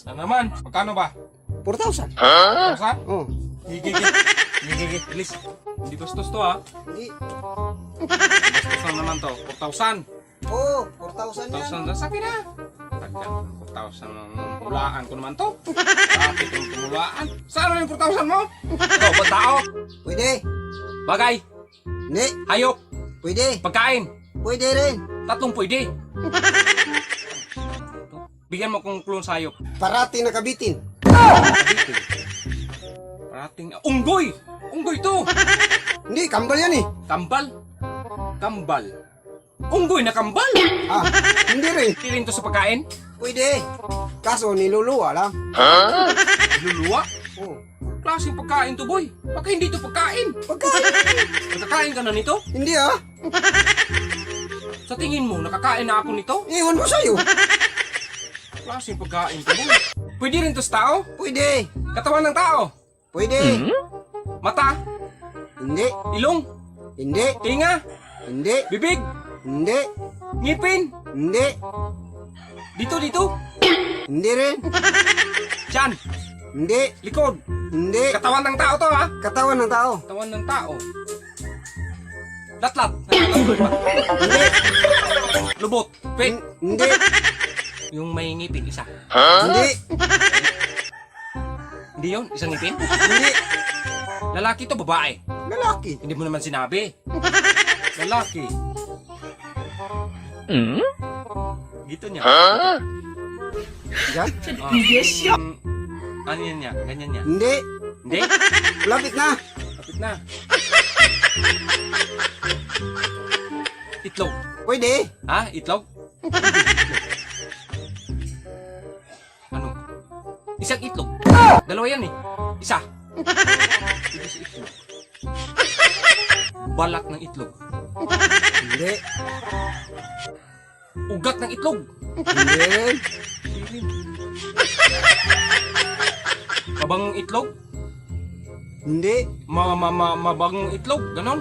Na naman, magkano ba? 4,000. 1,000? Oh. Gigi, please. Hindi bastos to ha. Hindi. Bastos na naman to. 4,000. Oh, 4,000 yan. 4,000 na sabi na. 4,000 ang hulaan ko naman to. Bakit yung tumulaan? Saan yung 4,000 mo? Ito, ba't tao? Pwede. Bagay, Hindi. hayop, Pwede. pagkain. Pwede rin. Tatlong pwede. Bigyan mo kung klon sa hayop. Parati nakabitin. Parating, unggoy! Unggoy to! Hindi, kambal yan eh. Kambal? Kambal. Unggoy na kambal! Ah, hindi rin. Hindi rin to sa pagkain? Pwede. Kaso niluluwa lang. Luluwa? Oh. Klaseng pagkain to, boy. Baka hindi to pagkain. Pagkain. Nakakain ka na nito? Hindi ah. Sa tingin mo, nakakain na ako nito? Iwan ko sa'yo. Klaseng pagkain to, boy. Pwede rin to sa tao? Pwede. Katawan ng tao? Pwede. Mata? Hindi. Ilong? Hindi. Tinga? Hindi. Bibig? Hindi. Ngipin? Hindi. Dito? Hindi rin. Tiyan? Hindi. Likod? Hindi. Katawan ng tao to, ha? Katawan ng tao. Katawan ng tao. Latlat? Hindi. Lubot? Pig? Hindi. Yung may ngipin, isa. Hindi. Hindi yun? Isang ngipin? Hindi. Lalaki to, babae? Lalaki. Hindi mo naman sinabi. Lalaki. Gito niya. Yan. Ano yan niya? Ganyan niya. Hindi. Hindi? Lapit na. Kapit na. Itlog. Pwede. Ha? Itlog? Ano? Isang itlog. Dalawa yan eh. Isa. Hindi sa itlog. Balat ng itlog. Hindi. Ugat ng itlog. Hindi rin. Mabangong itlog? Hindi. Mabangong itlog? Ganon?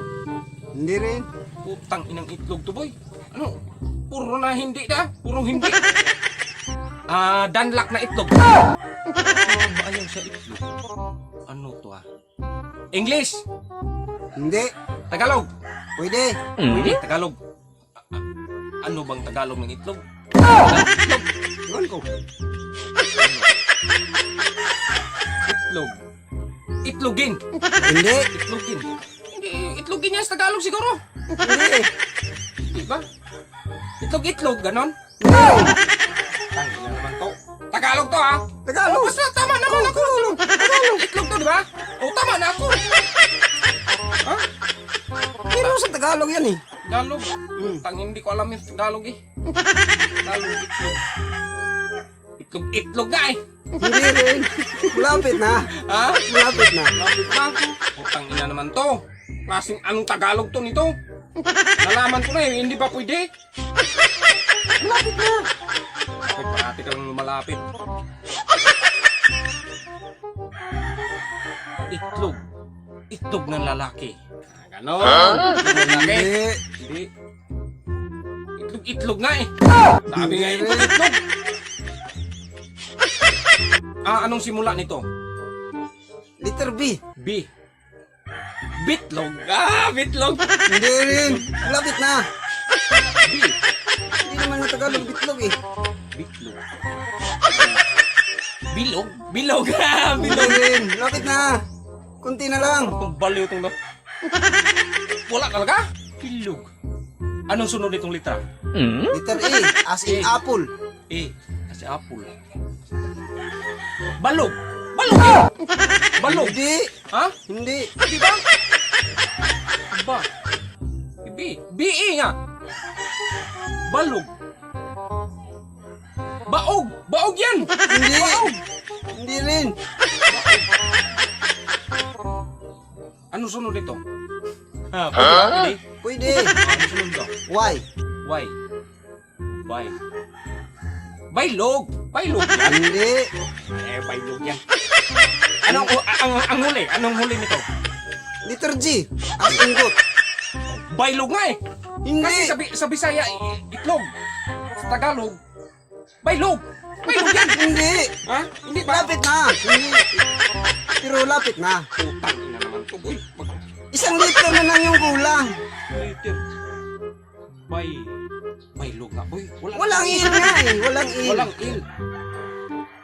Hindi rin. Putang inang itlog to, boy. Ano? Puro na hindi na. Puro hindi. Danlak na itlog. Ano ba ayaw sa itlog? Ano to English? Hindi. Tagalog? Pwede. Pwede, Tagalog. Ano bang Tagalog ng itlog? Iwan ko. Itlog. Itlogin. Hindi. Itlogin. Hindi, itlogin yan sa Tagalog siguro. Hindi. Di ba? Itlog-itlog, ganon? Hindi. Tangin na naman to. Tagalog to, ha? Tagalog. Basta tama naman ako. Tagalog. Itlog to, di ba? O, tama na ako. Ha? Pero sa Tagalog yan eh. Tagalog. Tangin, hindi ko alam yung Tagalog eh. Tagalog, itlog. Itlog nga eh. Hindi rin. Malapit na. Ha? Malapit na. Lapit na. O, tangin na naman to. Klaseng anong Tagalog to nito? Nalaman ko na eh, hindi ba pwede? Malapit na. Ay, parati ka lang lumalapit. Itlog. Itlog ng lalaki. Ganon. Itlog ng lalaki. Hindi. Hindi. Itlog nga eh. Sabi nga Hindi itlog, rin. itlog. Anong simula nito? Letter B. B. Bitlog. Bitlog. Hindi rin. Malapit na. B. Hindi naman na Tagalog bitlog eh. Bitlog. Bilog? Bilog. Hindi Bilog. rin. Malapit na. Kunti na lang. Itong baliw itong na. Wala talaga? Bilog. Anong sunod itong litra? Letter A. As in A. apple. Eh, kasi apple. Balog. Balog eh. Balog. Hindi. Ha? Hindi. Di ba? Ba? B. B-E nga. Balog. Baog. Baog yan. Hindi. Baog. Hindi rin. Ano sunod ito? Ha? Pwede ba? Pwede? Pwede. Ano sunod ito? Why? Why? Why? Bailog. Bailog yan. Hindi. Bailog yan. Anong ang huli? Anong huli nito? Letter G. As in goat. Bailog nga eh. Hindi. Kasi sa Bisaya, itlog. Sa Tagalog, bailog. Bayog yan. Hindi. Ha? Hindi ba? Lapit na. Hindi. Pero lapit na. Putang ina naman to, boy. 1 liter na lang yung kulang. Liter. Baylog nga, boy. Walang il nga eh. Walang il. Walang il.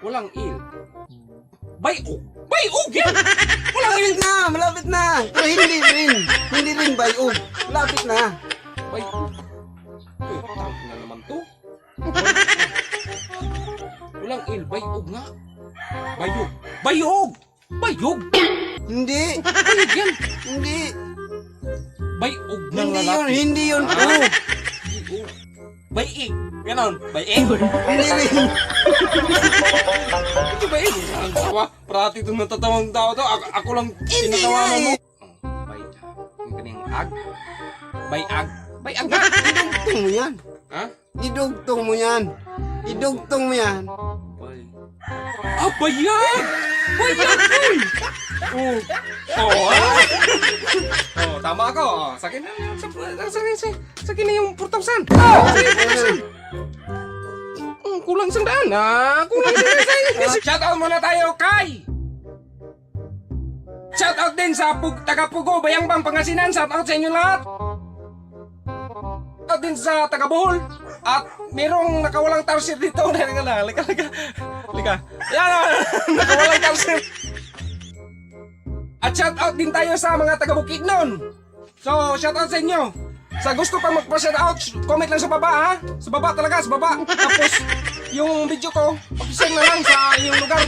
Walang il. Bayog. Bayog yan. Walang il. Malapit na. Malapit na. Pero hindi rin. Hindi rin bayog. Lapit na. Bayog. Putang ina naman to. Walang il. Bayog nga. Bayog. Bayog. Bayog. Hindi. Bayog yan. Hindi. Bayog ng Hindi yun. lalaki. Hindi yun. Ah. Oh. Bayig. Ganon. Bayig. Hindi rin. Ito ba yun? Ang sawa, parati itong natatawang tao to. Ako lang Hindi tinatawanan nga mo. eh. Bayag. Yung kanyang ag. Bayag. Bayag nga. Idugtong mo yan. Ha? Idugtong mo yan. Idugtong mo yan. Ah, bayag! Bayag yun! Oh. Oh, ha? Oh, tama ako. Oh, sakin na yung sakin na yung 4,000. Kulang 100 na. Kulang 100. Shoutout muna tayo kay shoutout din sa taga Pugo, Bayangbang, Pangasinan. Shoutout sa inyo lahat. Shoutout din sa taga Bohol. At merong nakawalang tarsier dito. Lika. Yan, nakawalang tarsier. At shoutout din tayo sa mga taga Bukidnon. So, shoutout sa inyo. Sa gusto pang magpa-shoutout, comment lang sa baba ha. Sa baba talaga, sa baba. Tapos, yung video ko, pakisend na lang sa iyong lugar.